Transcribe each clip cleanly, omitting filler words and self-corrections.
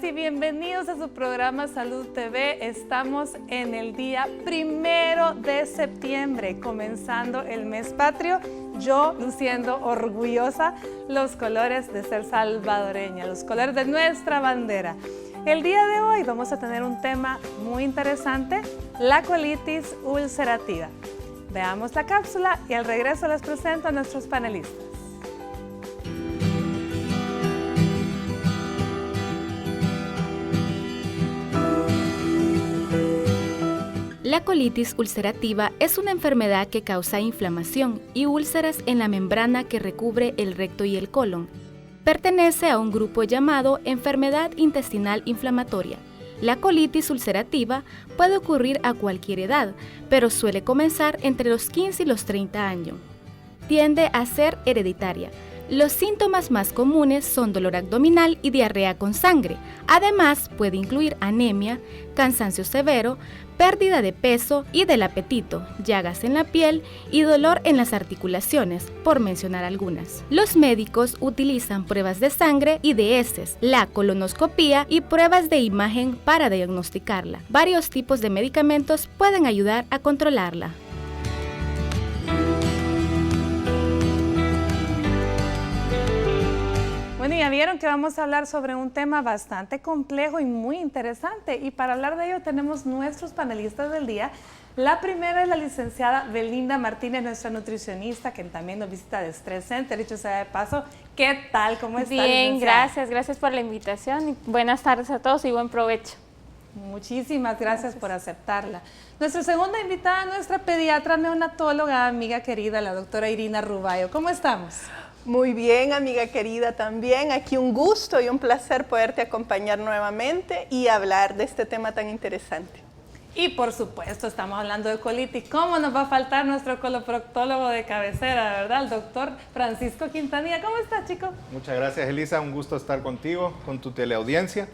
Y bienvenidos a su programa Salud TV. Estamos en el día 1 de septiembre, comenzando el mes patrio, yo luciendo orgullosa los colores de ser salvadoreña, los colores de nuestra bandera. El día de hoy vamos a tener un tema muy interesante, la colitis ulcerativa. Veamos la cápsula y al regreso les presento a nuestros panelistas. La colitis ulcerativa es una enfermedad que causa inflamación y úlceras en la membrana que recubre el recto y el colon. Pertenece a un grupo llamado enfermedad intestinal inflamatoria. La colitis ulcerativa puede ocurrir a cualquier edad, pero suele comenzar entre los 15 y los 30 años. Tiende a ser hereditaria. Los síntomas más comunes son dolor abdominal y diarrea con sangre. Además, puede incluir anemia, cansancio severo, pérdida de peso y del apetito, llagas en la piel y dolor en las articulaciones, por mencionar algunas. Los médicos utilizan pruebas de sangre y de heces, la colonoscopía y pruebas de imagen para diagnosticarla. Varios tipos de medicamentos pueden ayudar a controlarla. Bueno, ya vieron que vamos a hablar sobre un tema bastante complejo y muy interesante. Y para hablar de ello tenemos nuestros panelistas del día. La primera es la licenciada Belinda Martínez, nuestra nutricionista, que también nos visita de Stress Center. Dicho sea de paso, ¿qué tal? ¿Cómo está, Bien, licenciada? gracias por la invitación y buenas tardes a todos y buen provecho. Muchísimas gracias por aceptarla. Nuestra segunda invitada, nuestra pediatra neonatóloga, amiga querida, la doctora Irina Rubayo. ¿Cómo estamos? Muy bien, amiga querida, también. Aquí un gusto y un placer poderte acompañar nuevamente y hablar de este tema tan interesante. Y por supuesto, estamos hablando de colitis. ¿Cómo nos va a faltar nuestro coloproctólogo de cabecera, verdad? El doctor Francisco Quintanilla. ¿Cómo está, chico? Muchas gracias, Elisa. Un gusto estar contigo, con tu teleaudiencia,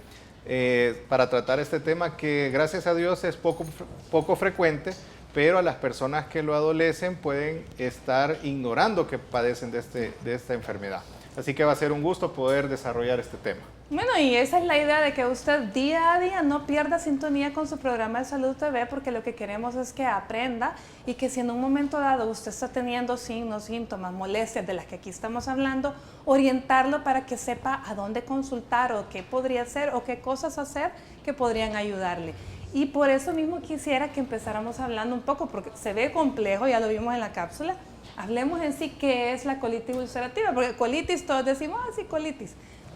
para tratar este tema que, gracias a Dios, es poco frecuente, pero a las personas que lo adolecen pueden estar ignorando que padecen de esta enfermedad. Así que va a ser un gusto poder desarrollar este tema. Bueno, y esa es la idea de que usted día a día no pierda sintonía con su programa de Salud TV, porque lo que queremos es que aprenda y que si en un momento dado usted está teniendo signos, síntomas, molestias de las que aquí estamos hablando, orientarlo para que sepa a dónde consultar o qué podría hacer o qué cosas hacer que podrían ayudarle. Y por eso mismo quisiera que empezáramos hablando un poco, porque se ve complejo, ya lo vimos en la cápsula. Hablemos en sí qué es la colitis ulcerativa, porque colitis todos decimos, sí, colitis.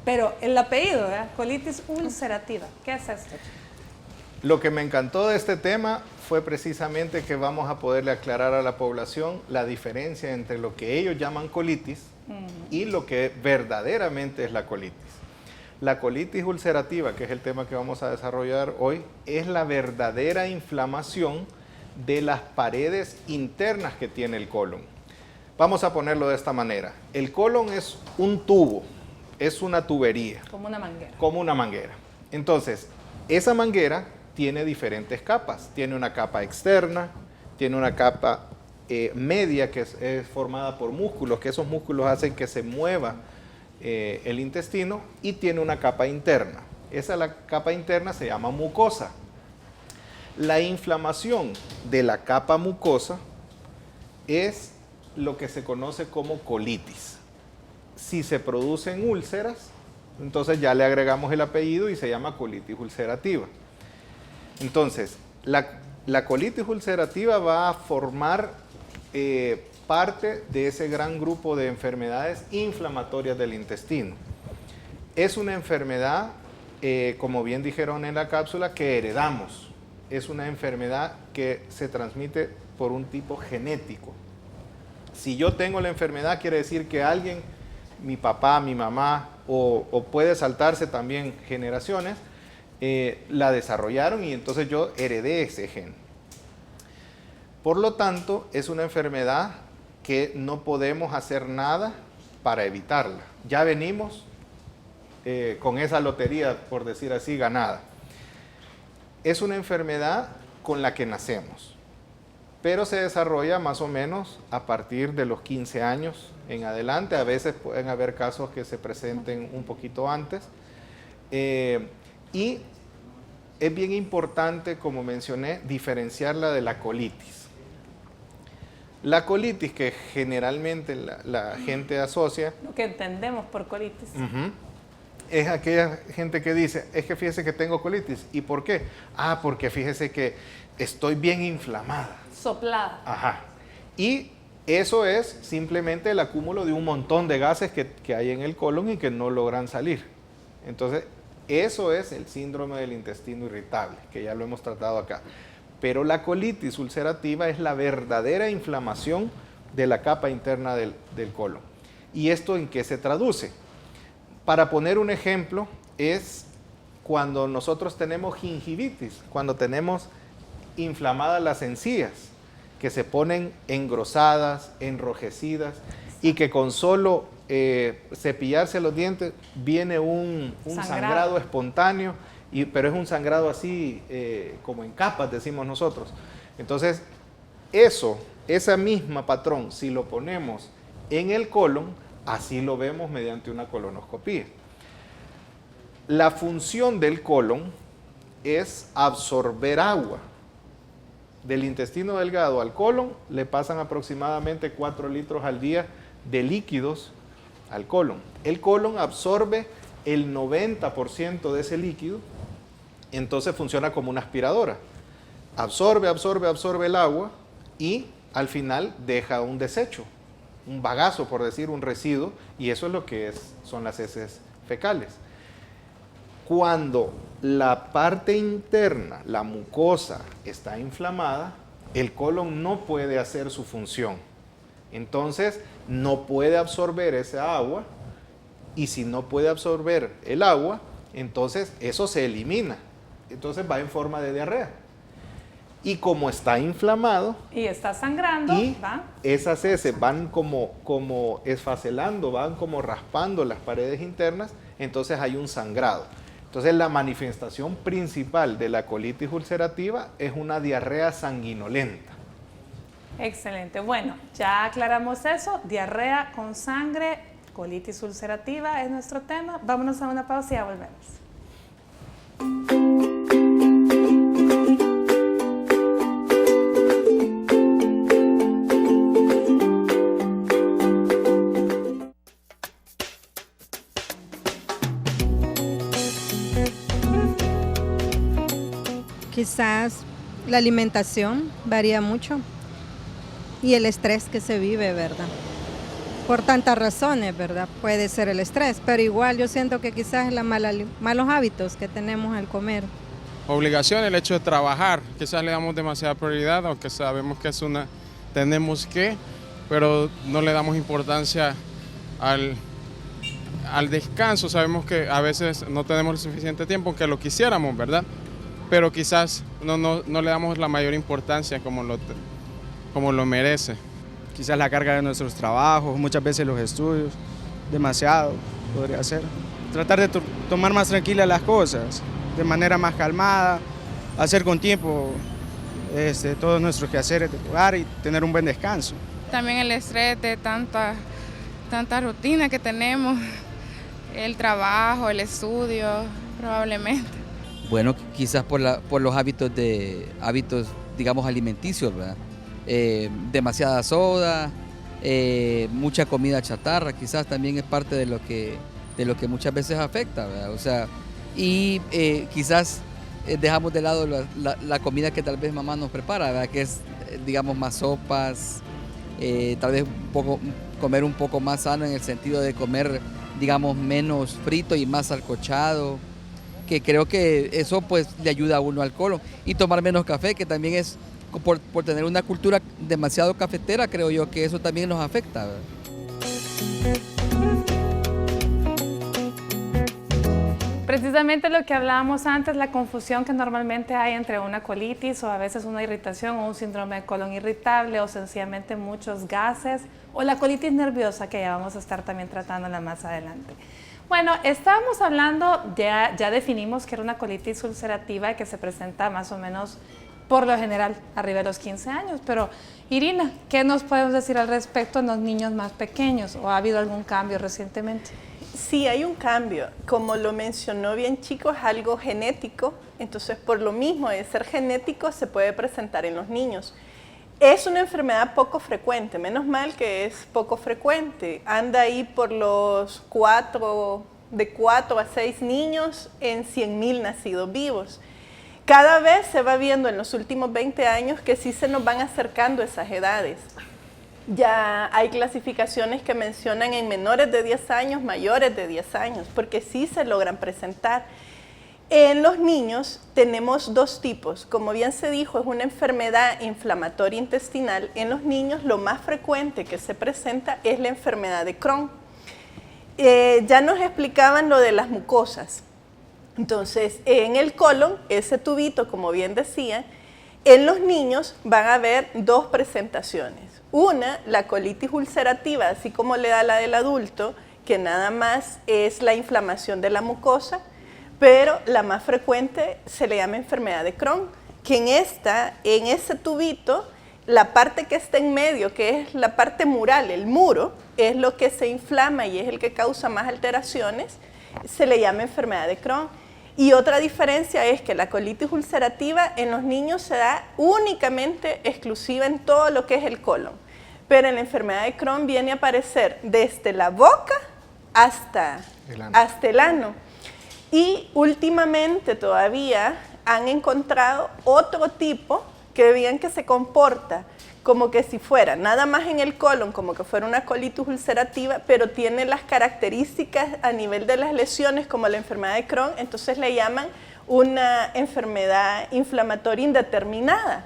Pero el apellido, ¿verdad? Colitis ulcerativa. ¿Qué es esto? Lo que me encantó de este tema fue precisamente que vamos a poderle aclarar a la población la diferencia entre lo que ellos llaman colitis y lo que verdaderamente es la colitis. La colitis ulcerativa, que es el tema que vamos a desarrollar hoy, es la verdadera inflamación de las paredes internas que tiene el colon. Vamos a ponerlo de esta manera. El colon es un tubo, es una tubería. Como una manguera. Como una manguera. Entonces, esa manguera tiene diferentes capas. Tiene una capa externa, tiene una capa media que es formada por músculos, que esos músculos hacen que se mueva el intestino, y tiene una capa interna. La capa interna se llama mucosa. La inflamación de la capa mucosa es lo que se conoce como colitis. Si se producen úlceras, entonces ya le agregamos el apellido y se llama colitis ulcerativa. Entonces, la colitis ulcerativa va a formar parte de ese gran grupo de enfermedades inflamatorias del intestino. Es una enfermedad, como bien dijeron en la cápsula, que heredamos. Es una enfermedad que se transmite por un tipo genético. Si yo tengo la enfermedad, quiere decir que alguien, mi papá, mi mamá, o puede saltarse también generaciones, la desarrollaron y entonces yo heredé ese gen. Por lo tanto, es una enfermedad que no podemos hacer nada para evitarla. Ya venimos con esa lotería, por decir así, ganada. es una enfermedad con la que nacemos, pero se desarrolla más o menos a partir de los 15 años en adelante. A veces pueden haber casos que se presenten un poquito antes. Y es bien importante, como mencioné, diferenciarla de la colitis. La colitis, que generalmente la gente asocia, Lo que entendemos por colitis. es aquella gente que dice, es que fíjese que tengo colitis. ¿Y por qué? Ah, porque fíjese que estoy bien inflamada. Soplada. Ajá. Y eso es simplemente el acúmulo de un montón de gases que hay en el colon y que no logran salir. Entonces, eso es el síndrome del intestino irritable, que ya lo hemos tratado acá. Pero la colitis ulcerativa es la verdadera inflamación de la capa interna del colon. ¿Y esto en qué se traduce? Para poner un ejemplo, es cuando nosotros tenemos gingivitis, cuando tenemos inflamadas las encías, que se ponen engrosadas, enrojecidas, y que con solo cepillarse los dientes viene un sangrado espontáneo, pero es un sangrado así como en capas, decimos nosotros. Entonces, esa misma patrón, si lo ponemos en el colon, así lo vemos mediante una colonoscopía. La función del colon es absorber agua. Del intestino delgado al colon le pasan aproximadamente 4 litros al día de líquidos al colon. El colon absorbe el 90% de ese líquido, entonces funciona como una aspiradora. Absorbe el agua y al final deja un desecho, un bagazo, por decir, un residuo, y eso es lo que son las heces fecales. Cuando la parte interna, la mucosa, está inflamada, el colon no puede hacer su función. Entonces, no puede absorber esa agua, y si no puede absorber el agua, entonces eso se elimina. Entonces va en forma de diarrea. Y como está inflamado, Y está sangrando, y ¿va? esas heces van como esfacelando, van como raspando las paredes internas, entonces hay un sangrado. Entonces la manifestación principal de la colitis ulcerativa es una diarrea sanguinolenta. Excelente. Bueno, ya aclaramos eso. Diarrea con sangre, colitis ulcerativa es nuestro tema. Vámonos a una pausa y ya volvemos. Quizás la alimentación varía mucho y el estrés que se vive, ¿verdad? Por tantas razones, ¿verdad? Puede ser el estrés, pero igual yo siento que quizás es malos hábitos que tenemos al comer. Obligación, el hecho de trabajar, quizás le damos demasiada prioridad, aunque sabemos que tenemos que, pero no le damos importancia al descanso. Sabemos que a veces no tenemos el suficiente tiempo, aunque lo quisiéramos, ¿verdad? Pero quizás no le damos la mayor importancia como lo merece. Quizás la carga de nuestros trabajos, muchas veces los estudios, demasiado podría ser. Tratar de tomar más tranquilas las cosas, de manera más calmada, hacer con tiempo todos nuestros quehaceres de hogar y tener un buen descanso. También el estrés de tanta rutina que tenemos, el trabajo, el estudio, probablemente. Bueno, quizás por los hábitos, digamos, alimenticios, ¿verdad? Demasiada soda, mucha comida chatarra, quizás también es parte de lo que muchas veces afecta, ¿verdad? O sea, y quizás dejamos de lado la comida que tal vez mamá nos prepara, ¿verdad? Que es, digamos, más sopas, tal vez comer un poco más sano en el sentido de comer, digamos, menos frito y más sancochado, que creo que eso pues le ayuda a uno al colon, y tomar menos café, que también es por tener una cultura demasiado cafetera, creo yo que eso también nos afecta, ¿verdad? Precisamente lo que hablábamos antes, la confusión que normalmente hay entre una colitis o a veces una irritación o un síndrome de colon irritable o sencillamente muchos gases o la colitis nerviosa, que ya vamos a estar también tratándola más adelante. Bueno, estábamos hablando, ya definimos que era una colitis ulcerativa que se presenta más o menos, por lo general, arriba de los 15 años. Pero, Irina, ¿qué nos podemos decir al respecto en los niños más pequeños? ¿O ha habido algún cambio recientemente? Sí, hay un cambio. Como lo mencionó bien Chico, es algo genético. Entonces, por lo mismo de ser genético, se puede presentar en los niños. Es una enfermedad poco frecuente, menos mal que es poco frecuente. Anda ahí por los de 4 a 6 niños en 100.000 nacidos vivos. Cada vez se va viendo en los últimos 20 años que sí se nos van acercando esas edades. Ya hay clasificaciones que mencionan en menores de 10 años, mayores de 10 años, porque sí se logran presentar. En los niños tenemos dos tipos. Como bien se dijo, es una enfermedad inflamatoria intestinal. En los niños lo más frecuente que se presenta es la enfermedad de Crohn. Ya nos explicaban lo de las mucosas. Entonces, en el colon, ese tubito, como bien decía, en los niños van a haber dos presentaciones. Una, la colitis ulcerativa, así como le da la del adulto, que nada más es la inflamación de la mucosa, pero la más frecuente se le llama enfermedad de Crohn, que en ese tubito, la parte que está en medio, que es la parte mural, el muro, es lo que se inflama y es el que causa más alteraciones, se le llama enfermedad de Crohn. Y otra diferencia es que la colitis ulcerativa en los niños se da únicamente exclusiva en todo lo que es el colon, pero en la enfermedad de Crohn viene a aparecer desde la boca hasta el ano. Y últimamente todavía han encontrado otro tipo que veían que se comporta como que si fuera nada más en el colon, como que fuera una colitis ulcerativa, pero tiene las características a nivel de las lesiones como la enfermedad de Crohn, entonces le llaman una enfermedad inflamatoria indeterminada,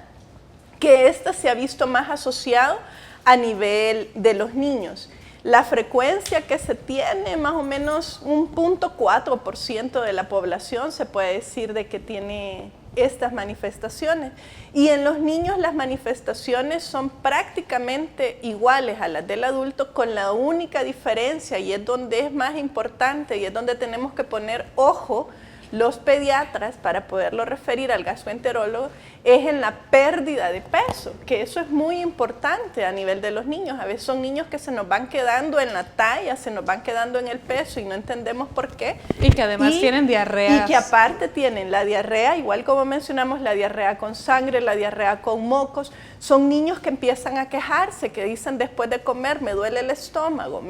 que esta se ha visto más asociado a nivel de los niños. La frecuencia que se tiene, más o menos un 0.4% de la población se puede decir de que tiene estas manifestaciones. Y en los niños las manifestaciones son prácticamente iguales a las del adulto, con la única diferencia, y es donde es más importante y es donde tenemos que poner ojo los pediatras para poderlo referir al gastroenterólogo, es en la pérdida de peso, que eso es muy importante a nivel de los niños. A veces son niños que se nos van quedando en la talla, se nos van quedando en el peso y no entendemos por qué. Y que además tienen diarrea. Y que aparte tienen la diarrea, igual como mencionamos, la diarrea con sangre, la diarrea con mocos. Son niños que empiezan a quejarse, que dicen después de comer, me duele el estómago,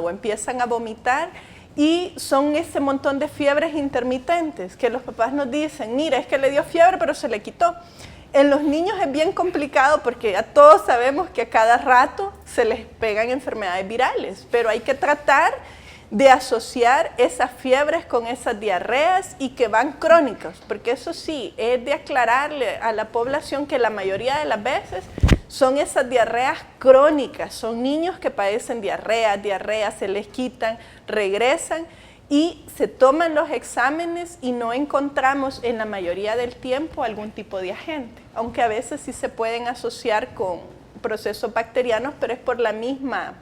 empiezan a vomitar. Y son ese montón de fiebres intermitentes que los papás nos dicen, mira, es que le dio fiebre pero se le quitó. En los niños es bien complicado porque ya todos sabemos que a cada rato se les pegan enfermedades virales, pero hay que tratar de asociar esas fiebres con esas diarreas y que van crónicas, porque eso sí, es de aclararle a la población que la mayoría de las veces son esas diarreas crónicas, son niños que padecen diarrea, se les quitan, regresan y se toman los exámenes y no encontramos en la mayoría del tiempo algún tipo de agente, aunque a veces sí se pueden asociar con procesos bacterianos, pero es por la misma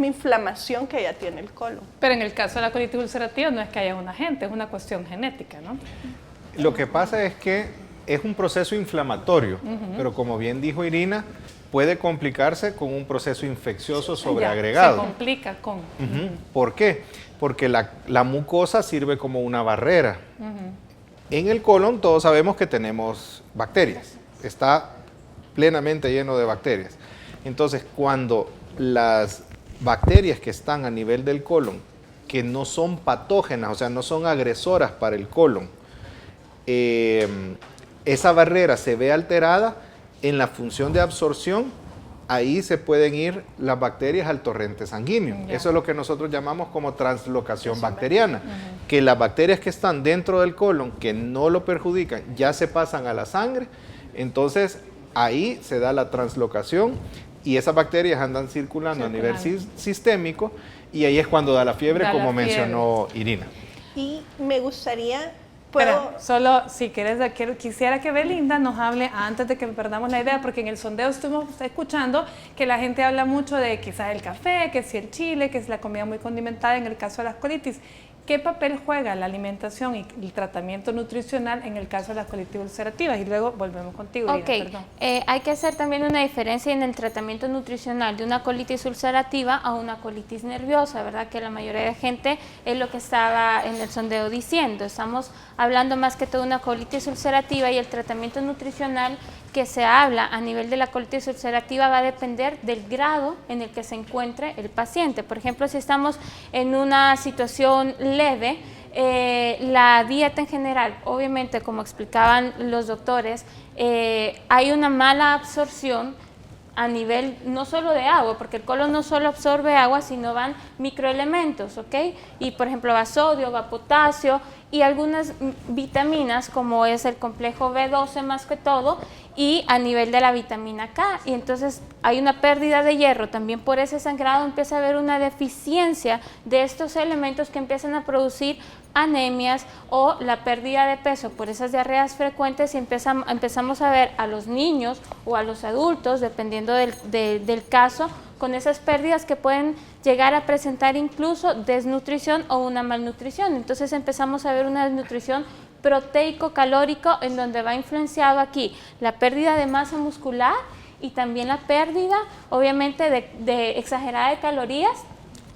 inflamación que ya tiene el colon. Pero en el caso de la colitis ulcerativa no es que haya un agente, es una cuestión genética, ¿no? Lo que pasa es que es un proceso inflamatorio, pero como bien dijo Irina, puede complicarse con un proceso infeccioso sobreagregado. Se complica con... ¿Por qué? Porque la mucosa sirve como una barrera. En el colon todos sabemos que tenemos bacterias, está plenamente lleno de bacterias. Entonces, cuando las bacterias que están a nivel del colon, que no son patógenas, o sea, no son agresoras para el colon, esa barrera se ve alterada en la función de absorción, ahí se pueden ir las bacterias al torrente sanguíneo. Eso es lo que nosotros llamamos como translocación bacteriana, que las bacterias que están dentro del colon, que no lo perjudican, ya se pasan a la sangre, entonces ahí se da la translocación y esas bacterias andan circulando a nivel sistémico y ahí es cuando da la fiebre, como mencionó Irina. Y me gustaría Pero solo si quisiera que Belinda nos hable antes de que perdamos la idea, porque en el sondeo estuvimos escuchando que la gente habla mucho de quizás el café, que si el chile, que si la comida muy condimentada en el caso de las colitis. ¿Qué papel juega la alimentación y el tratamiento nutricional en el caso de las colitis ulcerativas? Y luego volvemos contigo. Ok, hay que hacer también una diferencia en el tratamiento nutricional de una colitis ulcerativa a una colitis nerviosa, ¿verdad? Que la mayoría de gente es lo que estaba en el sondeo diciendo. Estamos hablando más que todo de una colitis ulcerativa, y el tratamiento nutricional que se habla a nivel de la colitis ulcerativa va a depender del grado en el que se encuentre el paciente. Por ejemplo, si estamos en una situación leve, la dieta en general, obviamente, como explicaban los doctores, hay una mala absorción a nivel no solo de agua, porque el colon no solo absorbe agua, sino van microelementos, ¿ok? Y por ejemplo va sodio, va potasio y algunas vitaminas, como es el complejo B12 más que todo, y a nivel de la vitamina K, y entonces hay una pérdida de hierro. También por ese sangrado empieza a haber una deficiencia de estos elementos que empiezan a producir anemias o la pérdida de peso por esas diarreas frecuentes, y empezamos a ver a los niños o a los adultos, dependiendo del caso, con esas pérdidas que pueden llegar a presentar incluso desnutrición o una malnutrición. Entonces empezamos a ver una desnutrición proteico-calórico, en donde va influenciado aquí la pérdida de masa muscular y también la pérdida, obviamente, de exagerada de calorías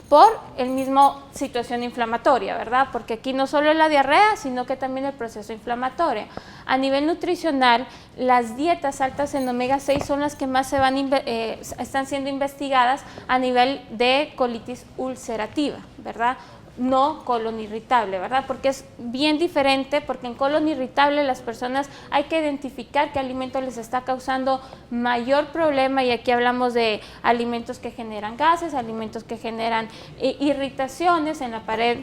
por el mismo situación inflamatoria, ¿verdad? Porque aquí no solo es la diarrea, sino que también el proceso inflamatorio. A nivel nutricional, las dietas altas en omega 6 son las que más están siendo investigadas a nivel de colitis ulcerativa, ¿verdad? No colon irritable, ¿verdad? Porque es bien diferente, porque en colon irritable las personas hay que identificar qué alimento les está causando mayor problema, y aquí hablamos de alimentos que generan gases, alimentos que generan irritaciones en la pared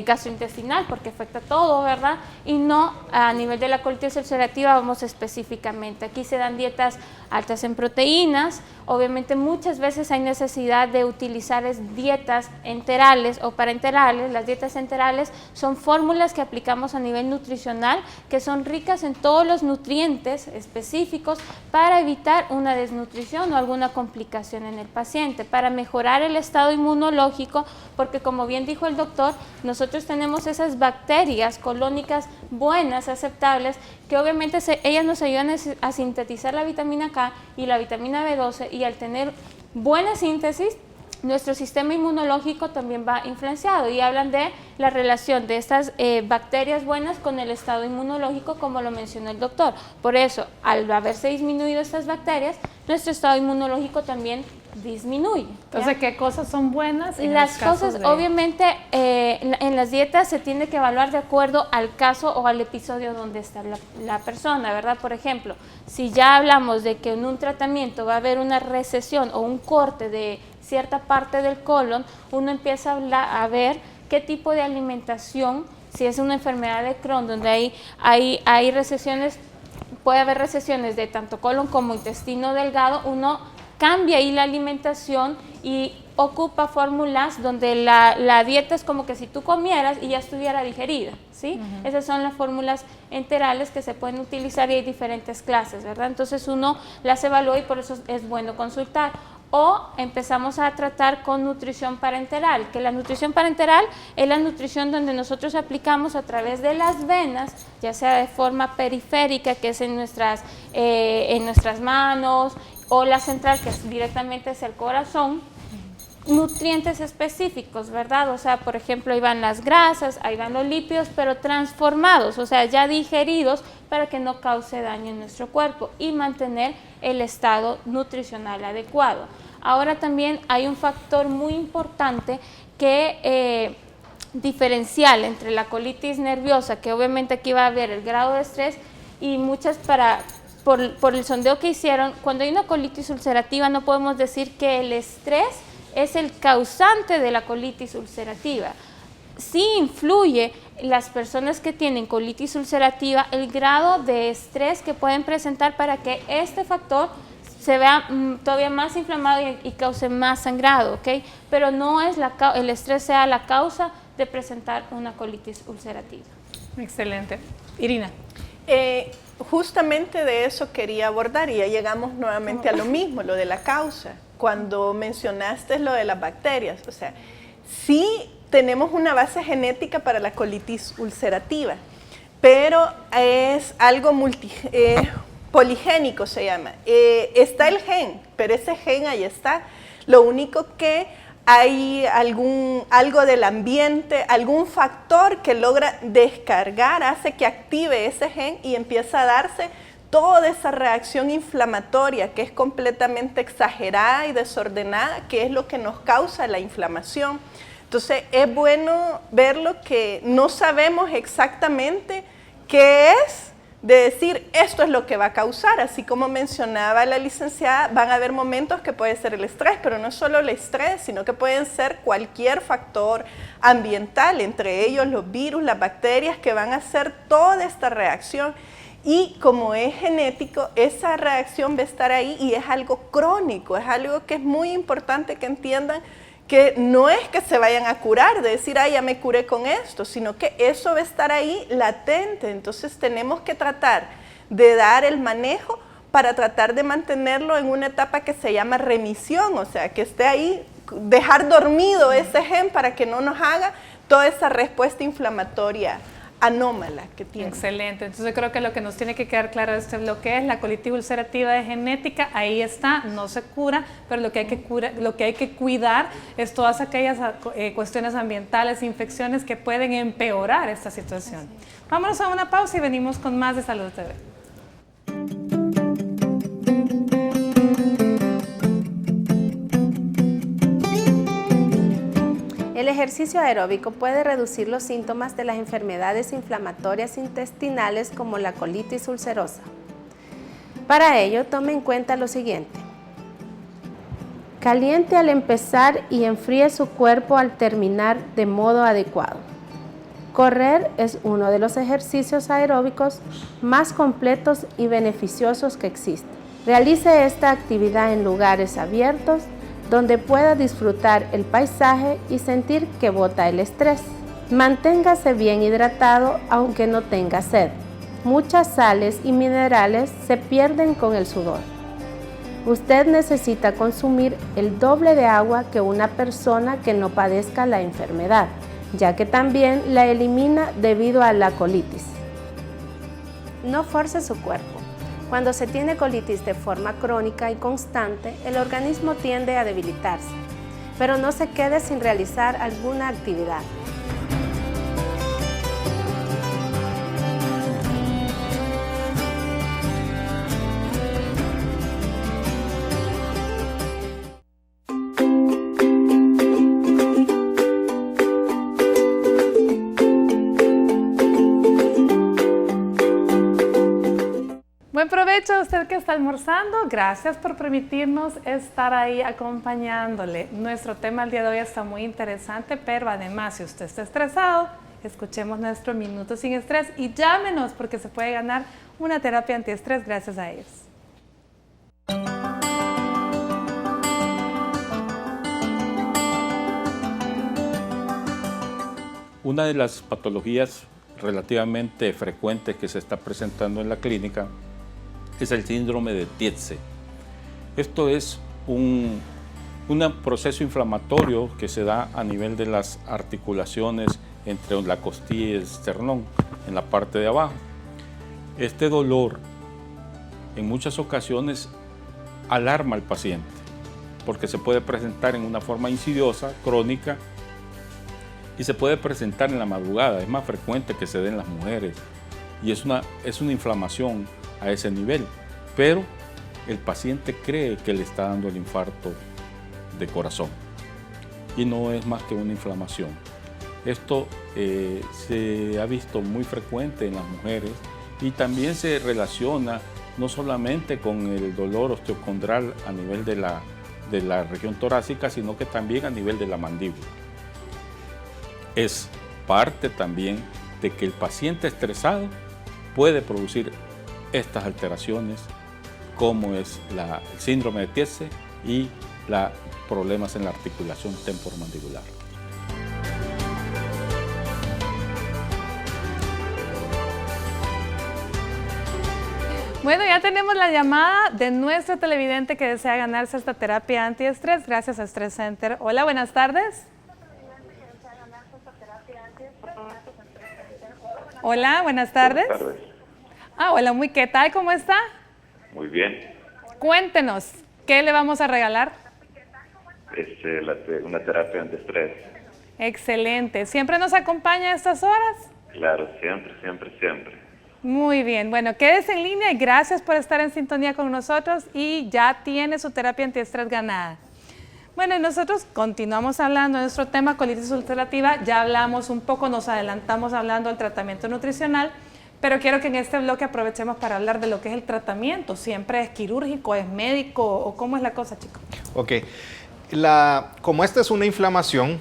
gastrointestinal, porque afecta todo, ¿verdad? Y no a nivel de la colitis ulcerativa vamos específicamente. Aquí se dan dietas altas en proteínas. Obviamente muchas veces hay necesidad de utilizar dietas enterales o parenterales. Las dietas enterales son fórmulas que aplicamos a nivel nutricional, que son ricas en todos los nutrientes específicos para evitar una desnutrición o alguna complicación en el paciente, para mejorar el estado inmunológico, porque como bien dijo el doctor, nosotros tenemos esas bacterias colónicas buenas, aceptables, que obviamente ellas nos ayudan a sintetizar la vitamina K y la vitamina B12, y al tener buena síntesis, nuestro sistema inmunológico también va influenciado, y hablan de la relación de estas bacterias buenas con el estado inmunológico, como lo mencionó el doctor. Por eso, al haberse disminuido estas bacterias, nuestro estado inmunológico también disminuye. Entonces, ¿qué cosas son buenas? Las cosas, obviamente, en las dietas se tiene que evaluar de acuerdo al caso o al episodio donde está la persona, ¿verdad? Por ejemplo, si ya hablamos de que en un tratamiento va a haber una recesión o un corte de cierta parte del colon, uno empieza a ver qué tipo de alimentación, si es una enfermedad de Crohn, donde hay recesiones, puede haber recesiones de tanto colon como intestino delgado, uno cambia ahí la alimentación y ocupa fórmulas donde la dieta es como que si tú comieras y ya estuviera digerida, ¿sí? Esas son las fórmulas enterales que se pueden utilizar, y hay diferentes clases, ¿verdad? Entonces uno las evalúa, y por eso es bueno consultar. O empezamos a tratar con nutrición parenteral, que la nutrición parenteral es la nutrición donde nosotros aplicamos a través de las venas, ya sea de forma periférica, que es en nuestras manos, o la central, que directamente es el corazón, nutrientes específicos, ¿verdad? O sea, por ejemplo, ahí van las grasas, ahí van los lípidos, pero transformados, o sea, ya digeridos, para que no cause daño en nuestro cuerpo y mantener el estado nutricional adecuado. Ahora también hay un factor muy importante que diferencial entre la colitis nerviosa, que obviamente aquí va a haber el grado de estrés, y muchas por el sondeo que hicieron, cuando hay una colitis ulcerativa no podemos decir que el estrés es el causante de la colitis ulcerativa. Sí influye las personas que tienen colitis ulcerativa el grado de estrés que pueden presentar para que este factor se vea todavía más inflamado y cause más sangrado, ¿ok? Pero no es el estrés sea la causa de presentar una colitis ulcerativa. Excelente. Irina. Justamente de eso quería abordar y ya llegamos nuevamente a lo mismo, lo de la causa. Cuando mencionaste lo de las bacterias, o sea, sí tenemos una base genética para la colitis ulcerativa, pero es algo poligénico se llama. Está el gen, pero ese gen ahí está. Lo único que hay algo del ambiente, algún factor que logra descargar, hace que active ese gen y empieza a darse toda esa reacción inflamatoria que es completamente exagerada y desordenada, que es lo que nos causa la inflamación. Entonces es bueno verlo que no sabemos exactamente qué es, de decir esto es lo que va a causar, así como mencionaba la licenciada, van a haber momentos que puede ser el estrés, pero no solo el estrés, sino que pueden ser cualquier factor ambiental, entre ellos los virus, las bacterias, que van a hacer toda esta reacción. Y como es genético, esa reacción va a estar ahí y es algo crónico, es algo que es muy importante que entiendan, que no es que se vayan a curar, de decir, ya me curé con esto, sino que eso va a estar ahí latente. Entonces tenemos que tratar de dar el manejo para tratar de mantenerlo en una etapa que se llama remisión, o sea, que esté ahí, dejar dormido ese gen para que no nos haga toda esa respuesta inflamatoria anómala que tiene. Excelente. Entonces creo que lo que nos tiene que quedar claro de este bloque es la colitis ulcerativa de genética, ahí está, no se cura, pero lo que hay que cuidar es todas aquellas cuestiones ambientales, infecciones que pueden empeorar esta situación. Vámonos a una pausa y venimos con más de Salud TV. El ejercicio aeróbico puede reducir los síntomas de las enfermedades inflamatorias intestinales como la colitis ulcerosa. Para ello, tome en cuenta lo siguiente. Caliente al empezar y enfríe su cuerpo al terminar de modo adecuado. Correr es uno de los ejercicios aeróbicos más completos y beneficiosos que existen. Realice esta actividad en lugares abiertos, donde pueda disfrutar el paisaje y sentir que bota el estrés. Manténgase bien hidratado aunque no tenga sed. Muchas sales y minerales se pierden con el sudor. Usted necesita consumir el doble de agua que una persona que no padezca la enfermedad, ya que también la elimina debido a la colitis. No force su cuerpo. Cuando se tiene colitis de forma crónica y constante, el organismo tiende a debilitarse, pero no se quede sin realizar alguna actividad. Buen provecho a usted que está almorzando. Gracias por permitirnos estar ahí acompañándole. Nuestro tema el día de hoy está muy interesante, pero además, si usted está estresado, escuchemos nuestro Minuto Sin Estrés y llámenos porque se puede ganar una terapia antiestrés gracias a ellos. Una de las patologías relativamente frecuentes que se está presentando en la clínica es el síndrome de Tietze. Esto es un proceso inflamatorio que se da a nivel de las articulaciones entre la costilla y el esternón, en la parte de abajo. Este dolor en muchas ocasiones alarma al paciente porque se puede presentar en una forma insidiosa, crónica, y se puede presentar en la madrugada. Es más frecuente que se dé en las mujeres y es una inflamación a ese nivel, pero el paciente cree que le está dando el infarto de corazón y no es más que una inflamación. Esto se ha visto muy frecuente en las mujeres y también se relaciona no solamente con el dolor osteocondral a nivel de la región torácica, sino que también a nivel de la mandíbula. Es parte también de que el paciente estresado puede producir estas alteraciones, como es el síndrome de Tietze y los problemas en la articulación temporomandibular. Bueno, ya tenemos la llamada de nuestro televidente que desea ganarse esta terapia antiestrés gracias a Stress Center. Hola, buenas tardes. Hola, buenas tardes. Buenas tardes. Hola, ¿qué tal? ¿Cómo está? Muy bien. Cuéntenos, ¿qué le vamos a regalar? Una terapia antiestrés. Excelente. ¿Siempre nos acompaña a estas horas? Claro, siempre. Muy bien. Bueno, quédese en línea y gracias por estar en sintonía con nosotros y ya tiene su terapia antiestrés ganada. Bueno, y nosotros continuamos hablando de nuestro tema colitis ulcerativa. Ya hablamos un poco, nos adelantamos hablando del tratamiento nutricional, pero quiero que en este bloque aprovechemos para hablar de lo que es el tratamiento. ¿Siempre es quirúrgico, es médico o cómo es la cosa, chicos? Ok. Como esta es una inflamación,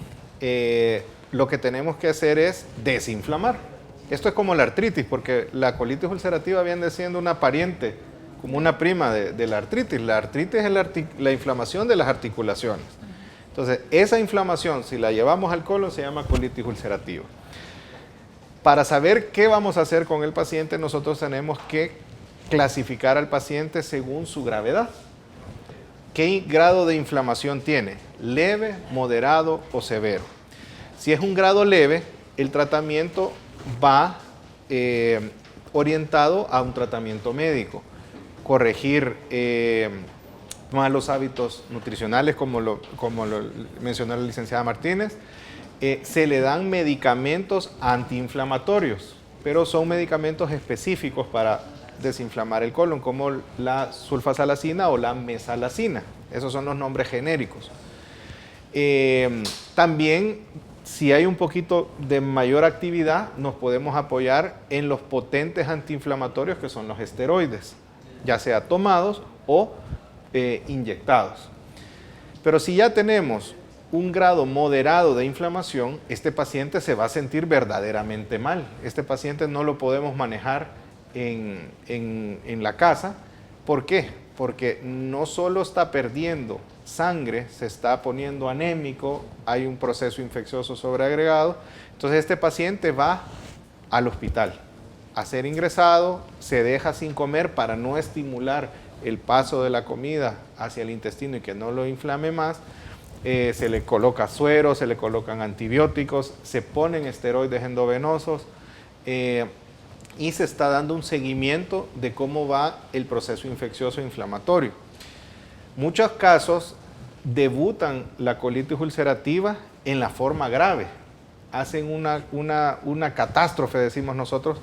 lo que tenemos que hacer es desinflamar. Esto es como la artritis, porque la colitis ulcerativa viene siendo una pariente, como una prima de la artritis. La artritis es la inflamación de las articulaciones. Entonces, esa inflamación, si la llevamos al colon, se llama colitis ulcerativa. Para saber qué vamos a hacer con el paciente, nosotros tenemos que clasificar al paciente según su gravedad. ¿Qué grado de inflamación tiene? ¿Leve, moderado o severo? Si es un grado leve, el tratamiento va orientado a un tratamiento médico. Corregir malos hábitos nutricionales, como lo mencionó la licenciada Martínez. Se le dan medicamentos antiinflamatorios, pero son medicamentos específicos para desinflamar el colon, como la sulfasalacina o la mesalacina. Esos son los nombres genéricos. También, si hay un poquito de mayor actividad, nos podemos apoyar en los potentes antiinflamatorios que son los esteroides, ya sea tomados o inyectados. Pero si ya tenemos un grado moderado de inflamación, este paciente se va a sentir verdaderamente mal. Este paciente no lo podemos manejar en la casa. ¿Por qué? Porque no solo está perdiendo sangre, se está poniendo anémico, hay un proceso infeccioso sobreagregado. Entonces este paciente va al hospital a ser ingresado, se deja sin comer para no estimular el paso de la comida hacia el intestino y que no lo inflame más. Se le coloca suero, se le colocan antibióticos, se ponen esteroides endovenosos y se está dando un seguimiento de cómo va el proceso infeccioso e inflamatorio. Muchos casos debutan la colitis ulcerativa en la forma grave. Hacen una catástrofe, decimos nosotros,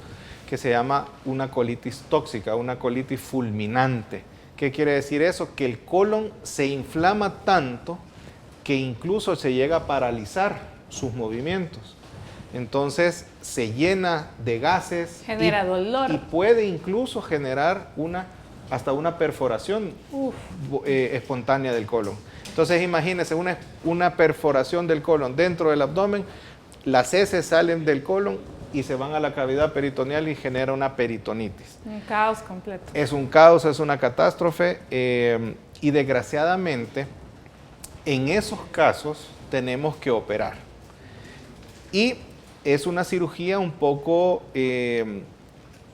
que se llama una colitis tóxica, una colitis fulminante. ¿Qué quiere decir eso? Que el colon se inflama tanto que incluso se llega a paralizar sus movimientos. Entonces se llena de gases. Genera dolor. Y puede incluso generar hasta una perforación espontánea del colon. Entonces imagínense una perforación del colon dentro del abdomen, las heces salen del colon y se van a la cavidad peritoneal y genera una peritonitis. Un caos completo. Es un caos, es una catástrofe y desgraciadamente en esos casos tenemos que operar. Y es una cirugía un poco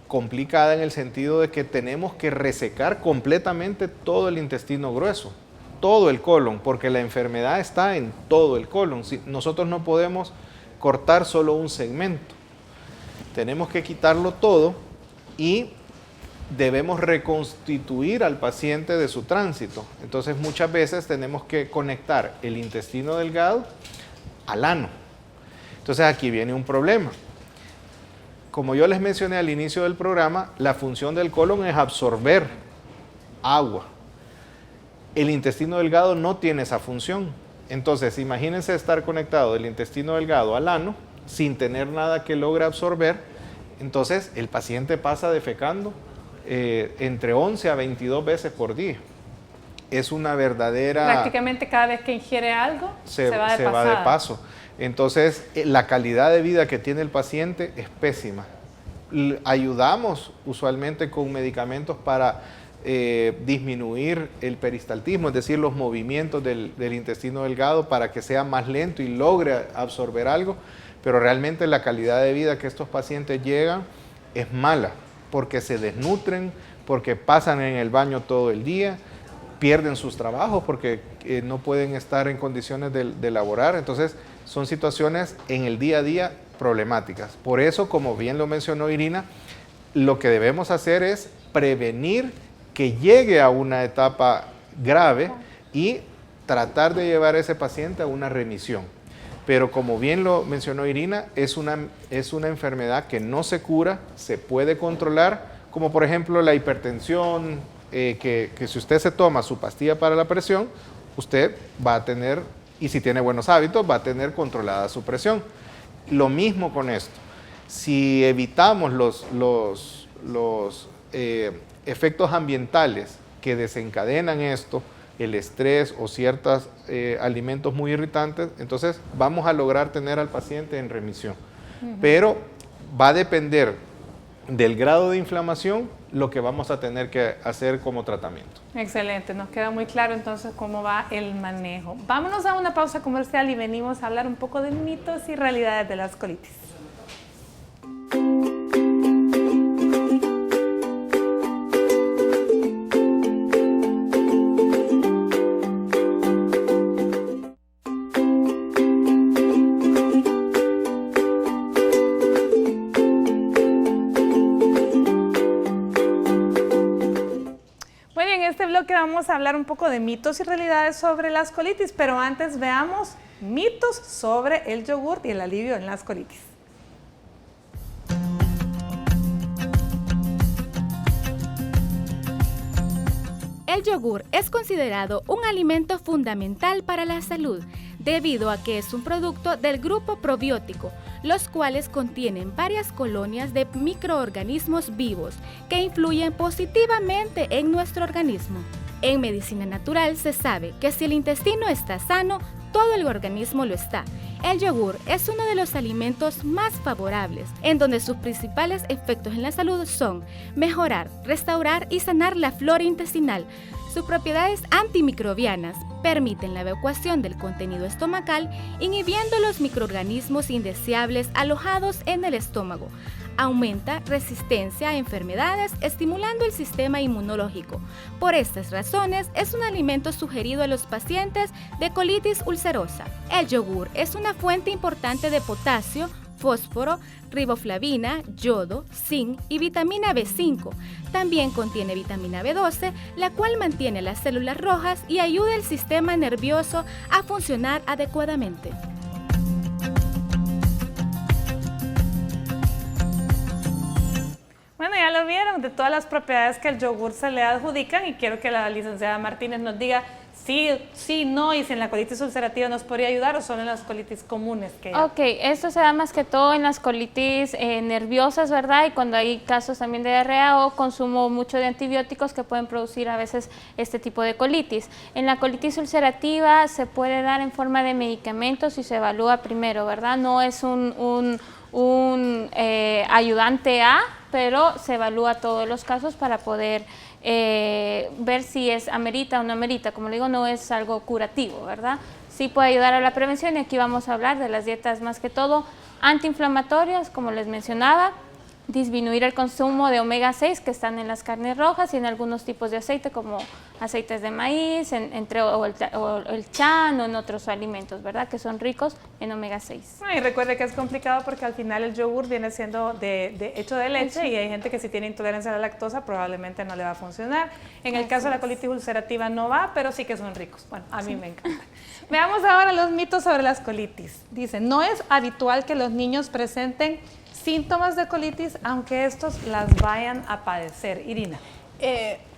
complicada en el sentido de que tenemos que resecar completamente todo el intestino grueso, todo el colon, porque la enfermedad está en todo el colon. Nosotros no podemos cortar solo un segmento. Tenemos que quitarlo todo y debemos reconstituir al paciente de su tránsito. Entonces muchas veces tenemos que conectar el intestino delgado al ano. Entonces aquí viene un problema. Como yo les mencioné al inicio del programa, la función del colon es absorber agua. El intestino delgado no tiene esa función. Entonces imagínense estar conectado del intestino delgado al ano sin tener nada que logre absorber. Entonces el paciente pasa defecando entre 11 a 22 veces por día. Es una verdadera... Prácticamente cada vez que ingiere algo, se va de paso. Entonces, la calidad de vida que tiene el paciente es pésima. Ayudamos usualmente con medicamentos para disminuir el peristaltismo, es decir, los movimientos del intestino delgado para que sea más lento y logre absorber algo, pero realmente la calidad de vida que estos pacientes llegan es mala. porque se desnutren, porque pasan en el baño todo el día, pierden sus trabajos porque no pueden estar en condiciones de laborar. Entonces, son situaciones en el día a día problemáticas. Por eso, como bien lo mencionó Irina, lo que debemos hacer es prevenir que llegue a una etapa grave y tratar de llevar a ese paciente a una remisión. Pero como bien lo mencionó Irina, es una enfermedad que no se cura, se puede controlar, como por ejemplo la hipertensión, que si usted se toma su pastilla para la presión, usted va a tener, y si tiene buenos hábitos, va a tener controlada su presión. Lo mismo con esto. Si evitamos los efectos ambientales que desencadenan esto, el estrés o ciertos alimentos muy irritantes, entonces vamos a lograr tener al paciente en remisión. Pero va a depender del grado de inflamación lo que vamos a tener que hacer como tratamiento. Excelente, nos queda muy claro entonces cómo va el manejo. Vámonos a una pausa comercial y venimos a hablar un poco de mitos y realidades de las colitis. Vamos a hablar un poco de mitos y realidades sobre las colitis, pero antes veamos mitos sobre el yogur y el alivio en las colitis. El yogur es considerado un alimento fundamental para la salud, debido a que es un producto del grupo probiótico, los cuales contienen varias colonias de microorganismos vivos que influyen positivamente en nuestro organismo. En medicina natural se sabe que si el intestino está sano, todo el organismo lo está. El yogur es uno de los alimentos más favorables, en donde sus principales efectos en la salud son mejorar, restaurar y sanar la flora intestinal. Sus propiedades antimicrobianas permiten la evacuación del contenido estomacal, inhibiendo los microorganismos indeseables alojados en el estómago. Aumenta resistencia a enfermedades, estimulando el sistema inmunológico. Por estas razones, es un alimento sugerido a los pacientes de colitis ulcerosa. El yogur es una fuente importante de potasio, fósforo, riboflavina, yodo, zinc y vitamina B5. También contiene vitamina B12, la cual mantiene las células rojas y ayuda al sistema nervioso a funcionar adecuadamente. Bueno, ya lo vieron, de todas las propiedades que el yogur se le adjudican, y quiero que la licenciada Martínez nos diga sí, no, y si en la colitis ulcerativa nos podría ayudar o solo en las colitis comunes. Ok, esto se da más que todo en las colitis nerviosas, ¿verdad? Y cuando hay casos también de diarrea o consumo mucho de antibióticos que pueden producir a veces este tipo de colitis. En la colitis ulcerativa se puede dar en forma de medicamentos y se evalúa primero, ¿verdad? No es un ayudante a, pero se evalúa todos los casos para poder ver si amerita o no amerita. Como le digo, no es algo curativo, ¿verdad? Sí puede ayudar a la prevención, y aquí vamos a hablar de las dietas más que todo antiinflamatorias, como les mencionaba, disminuir el consumo de omega 6 que están en las carnes rojas y en algunos tipos de aceite como aceites de maíz, o el chan o en otros alimentos, ¿verdad? Que son ricos en omega 6. Y recuerde que es complicado porque al final el yogur viene siendo hecho de leche, y hay gente que si tiene intolerancia a la lactosa probablemente no le va a funcionar. En el caso de la colitis ulcerativa no va, pero sí que son ricos. Bueno, a mí me encanta. Veamos ahora los mitos sobre las colitis. Dice, no es habitual que los niños presenten síntomas de colitis, aunque estos las vayan a padecer. Irina.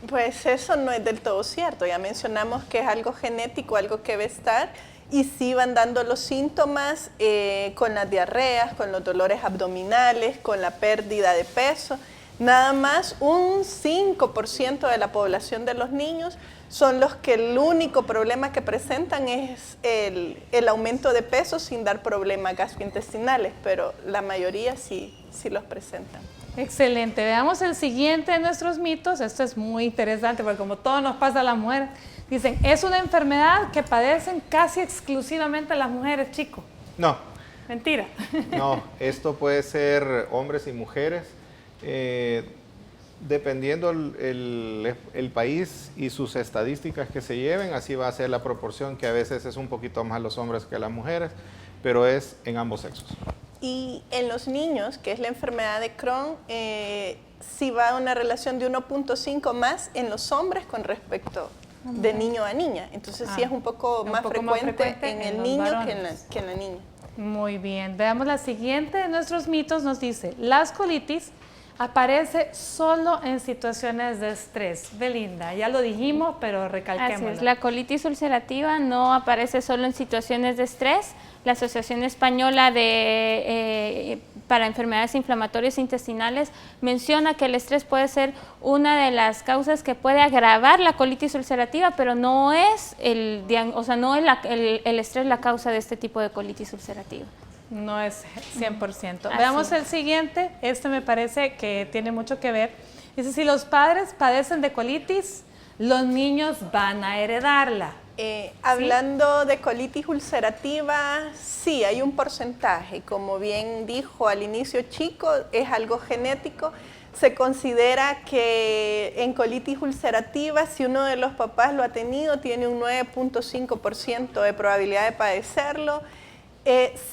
Pues eso no es del todo cierto. Ya mencionamos que es algo genético, algo que debe estar, y sí van dando los síntomas con las diarreas, con los dolores abdominales, con la pérdida de peso. Nada más un 5% de la población de los niños son los que el único problema que presentan es el aumento de peso sin dar problemas gastrointestinales, pero la mayoría sí los presentan. Excelente. Veamos el siguiente de nuestros mitos. Esto es muy interesante porque como todo nos pasa a las mujeres, dicen, es una enfermedad que padecen casi exclusivamente las mujeres, chico. No. Mentira. No, esto puede ser hombres y mujeres. dependiendo el país y sus estadísticas que se lleven, así va a ser la proporción, que a veces es un poquito más los hombres que las mujeres, pero es en ambos sexos. Y en los niños, que es la enfermedad de Crohn, sí va a una relación de 1.5 más en los hombres con respecto de niño a niña. Entonces sí es un poco más frecuente en el niño que en la niña. Muy bien, veamos la siguiente de nuestros mitos. Nos dice, las colitis aparece solo en situaciones de estrés. Belinda, ya lo dijimos, pero recalquémoslo. Así es, la colitis ulcerativa no aparece solo en situaciones de estrés. La Asociación Española para Enfermedades Inflamatorias Intestinales menciona que el estrés puede ser una de las causas que puede agravar la colitis ulcerativa, pero no es el estrés la causa de este tipo de colitis ulcerativa. No es 100%. Veamos el siguiente. Este me parece que tiene mucho que ver. Dice, si los padres padecen de colitis, los niños van a heredarla. Hablando de colitis ulcerativa, sí, hay un porcentaje. Como bien dijo al inicio Chico, es algo genético. Se considera que en colitis ulcerativa, si uno de los papás lo ha tenido, tiene un 9.5% de probabilidad de padecerlo.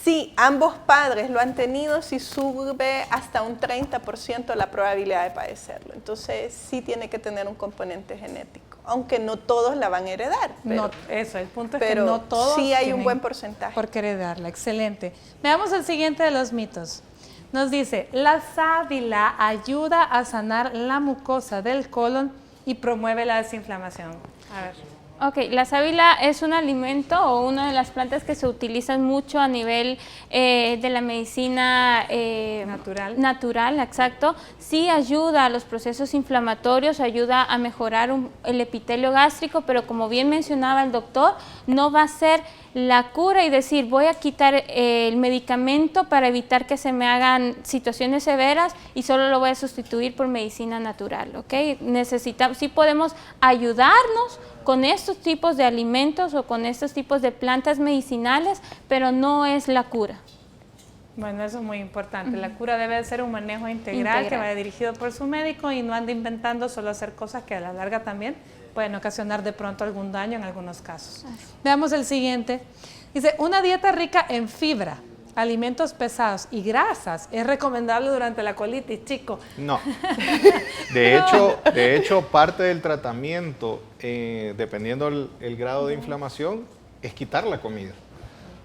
Si ambos padres lo han tenido, sí sube hasta un 30% la probabilidad de padecerlo. Entonces sí tiene que tener un componente genético, aunque no todos la van a heredar. Pero, no, eso, el punto es que no todos sí hay un buen porcentaje. Por qué heredarla, excelente. Veamos el siguiente de los mitos. Nos dice, la sábila ayuda a sanar la mucosa del colon y promueve la desinflamación. A ver. Ok, la sábila es un alimento o una de las plantas que se utilizan mucho a nivel de la medicina natural, exacto. Sí ayuda a los procesos inflamatorios, ayuda a mejorar el epitelio gástrico, pero como bien mencionaba el doctor, no va a ser la cura y decir voy a quitar el medicamento para evitar que se me hagan situaciones severas y solo lo voy a sustituir por medicina natural, ¿ok? Sí podemos ayudarnos con estos tipos de alimentos o con estos tipos de plantas medicinales, pero no es la cura. Bueno, eso es muy importante. La cura debe ser un manejo integral que vaya dirigido por su médico y no ande inventando solo hacer cosas que a la larga también pueden ocasionar de pronto algún daño en algunos casos. Veamos el siguiente. Dice, una dieta rica en fibra, alimentos pesados y grasas es recomendable durante la colitis, chico. No. De hecho, parte del tratamiento, dependiendo el grado de inflamación, es quitar la comida.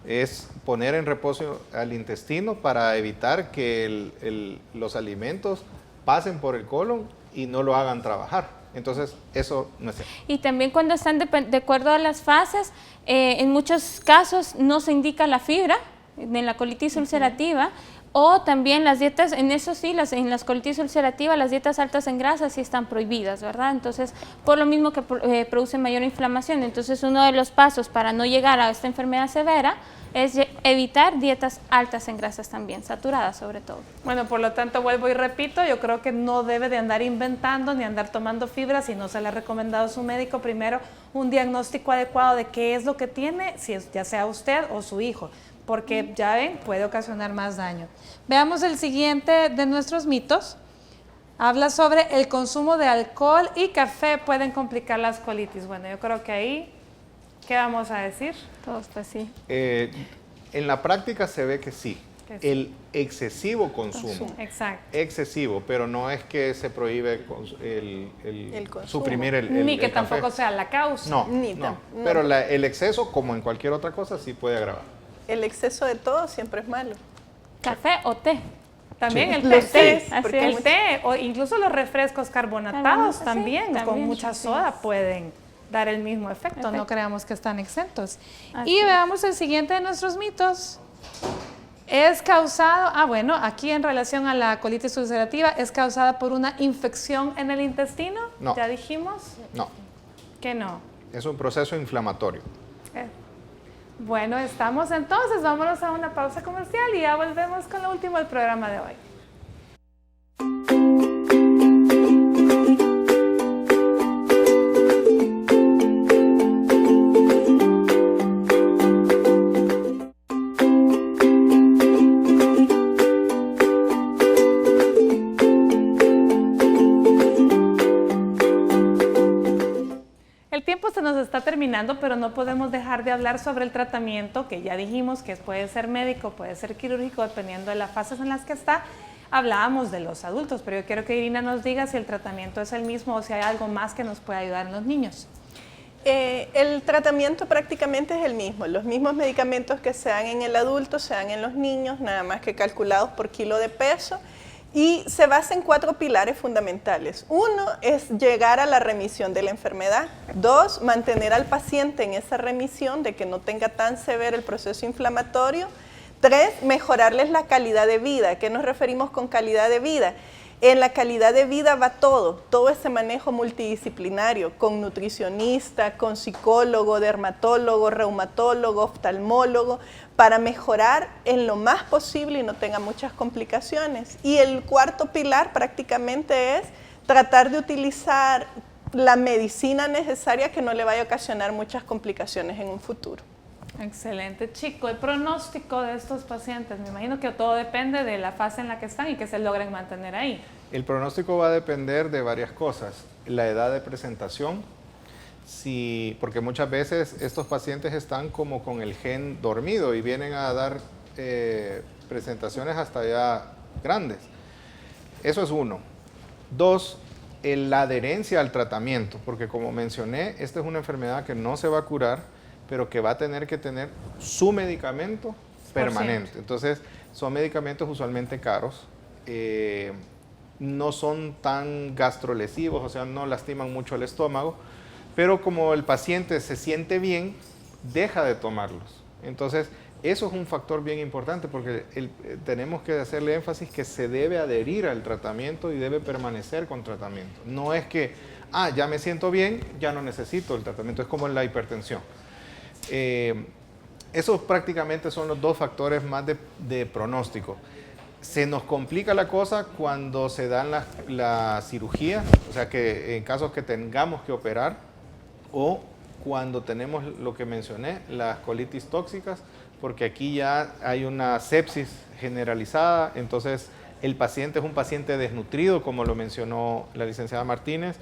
Es poner en reposo al intestino para evitar que los alimentos pasen por el colon y no lo hagan trabajar. Entonces, eso no es cierto. Y también cuando están de acuerdo a las fases, en muchos casos no se indica la fibra en la colitis ulcerativa, o también las dietas, en eso sí, en las colitis ulcerativas, las dietas altas en grasa sí están prohibidas, ¿verdad? Entonces, por lo mismo que produce mayor inflamación. Entonces, uno de los pasos para no llegar a esta enfermedad severa es evitar dietas altas en grasas también, saturadas sobre todo. Bueno, por lo tanto, vuelvo y repito, yo creo que no debe de andar inventando ni andar tomando fibra si no se le ha recomendado a su médico primero un diagnóstico adecuado de qué es lo que tiene, si es, ya sea usted o su hijo, porque ya ven, puede ocasionar más daño. Veamos el siguiente de nuestros mitos. Habla sobre el consumo de alcohol y café pueden complicar las colitis. Bueno, yo creo que ahí, ¿qué vamos a decir? Todos pues sí. En la práctica se ve que sí. El excesivo consumo. Exacto. Excesivo, pero no es que se prohíbe suprimir el ni que el tampoco café. sea la causa. No, pero el exceso, como en cualquier otra cosa, sí puede agravar. El exceso de todo siempre es malo. ¿Café o té? También el Los té, tés, porque el té, o incluso los refrescos carbonatados también con mucha soda pueden dar el mismo efecto, no creamos que están exentos. Y veamos el siguiente de nuestros mitos. Es causado, bueno, aquí en relación a la colitis ulcerativa, ¿es causada por una infección en el intestino? No. ¿Ya dijimos? No. Que no. Es un proceso inflamatorio. Bueno, estamos entonces, vámonos a una pausa comercial y ya volvemos con lo último del programa de hoy. se nos está terminando, pero no podemos dejar de hablar sobre el tratamiento, que ya dijimos que puede ser médico, puede ser quirúrgico, dependiendo de las fases en las que está. Hablábamos de los adultos, pero yo quiero que Irina nos diga si el tratamiento es el mismo o si hay algo más que nos puede ayudar en los niños. El tratamiento prácticamente es el mismo. Los mismos medicamentos que se dan en el adulto se dan en los niños, nada más que calculados por kilo de peso. Y se basa en 4 pilares fundamentales. 1 es llegar a la remisión de la enfermedad. 2, mantener al paciente en esa remisión de que no tenga tan severo el proceso inflamatorio. 3, mejorarles la calidad de vida. ¿A qué nos referimos con calidad de vida? En la calidad de vida va todo ese manejo multidisciplinario, con nutricionista, con psicólogo, dermatólogo, reumatólogo, oftalmólogo, para mejorar en lo más posible y no tenga muchas complicaciones. Y el 4 pilar prácticamente es tratar de utilizar la medicina necesaria que no le vaya a ocasionar muchas complicaciones en un futuro. Excelente, Chico. El pronóstico de estos pacientes, me imagino que todo depende de la fase en la que están y que se logren mantener ahí. El pronóstico va a depender de varias cosas. La edad de presentación, porque muchas veces estos pacientes están como con el gen dormido y vienen a dar presentaciones hasta ya grandes. Eso es 1. 2, la adherencia al tratamiento, porque como mencioné, esta es una enfermedad que no se va a curar, pero que va a tener que tener su medicamento permanente. Entonces, son medicamentos usualmente caros, no son tan gastrolesivos, o sea, no lastiman mucho el estómago, pero como el paciente se siente bien, deja de tomarlos. Entonces, eso es un factor bien importante porque tenemos que hacerle énfasis que se debe adherir al tratamiento y debe permanecer con tratamiento. No es que, ya me siento bien, ya no necesito el tratamiento, es como en la hipertensión. Esos prácticamente son los 2 factores más de pronóstico. Se nos complica la cosa cuando se dan la cirugía, o sea que en casos que tengamos que operar, o cuando tenemos lo que mencioné, las colitis tóxicas, porque aquí ya hay una sepsis generalizada, entonces el paciente es un paciente desnutrido, como lo mencionó la licenciada Martínez,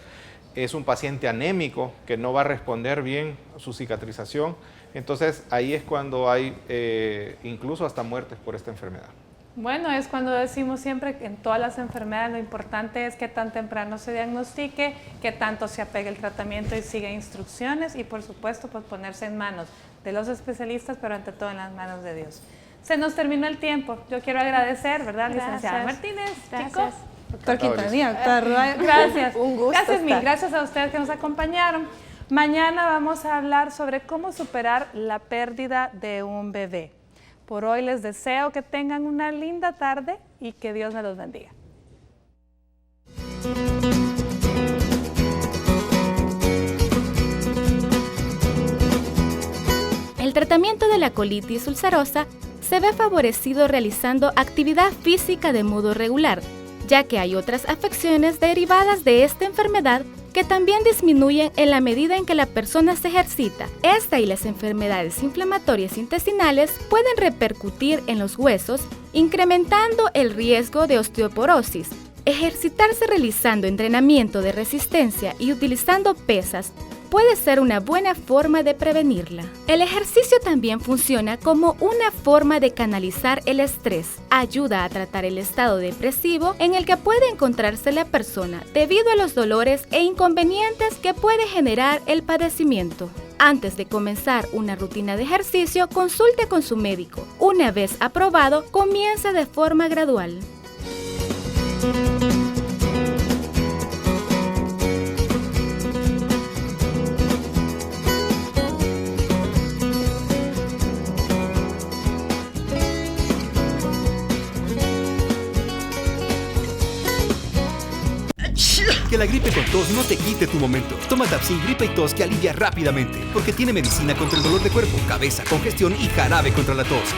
es un paciente anémico que no va a responder bien a su cicatrización, entonces ahí es cuando hay incluso hasta muertes por esta enfermedad. Bueno, es cuando decimos siempre que en todas las enfermedades lo importante es que tan temprano se diagnostique, que tanto se apegue el tratamiento y siga instrucciones y por supuesto pues ponerse en manos de los especialistas, pero ante todo en las manos de Dios. Se nos terminó el tiempo. Yo quiero agradecer, ¿verdad, licenciada Martínez? Gracias. Doctor Quintanilla, gracias. Un gusto. Gracias a ustedes que nos acompañaron. Mañana vamos a hablar sobre cómo superar la pérdida de un bebé. Por hoy les deseo que tengan una linda tarde y que Dios me los bendiga. El tratamiento de la colitis ulcerosa se ve favorecido realizando actividad física de modo regular, ya que hay otras afecciones derivadas de esta enfermedad que también disminuyen en la medida en que la persona se ejercita. Esta y las enfermedades inflamatorias intestinales pueden repercutir en los huesos, incrementando el riesgo de osteoporosis. Ejercitarse realizando entrenamiento de resistencia y utilizando pesas puede ser una buena forma de prevenirla. El ejercicio también funciona como una forma de canalizar el estrés. Ayuda a tratar el estado depresivo en el que puede encontrarse la persona debido a los dolores e inconvenientes que puede generar el padecimiento. Antes de comenzar una rutina de ejercicio, consulte con su médico. Una vez aprobado, comienza de forma gradual. Que la gripe con tos no te quite tu momento. Toma Dapsyn Gripe y Tos que alivia rápidamente, porque tiene medicina contra el dolor de cuerpo, cabeza, congestión y jarabe contra la tos.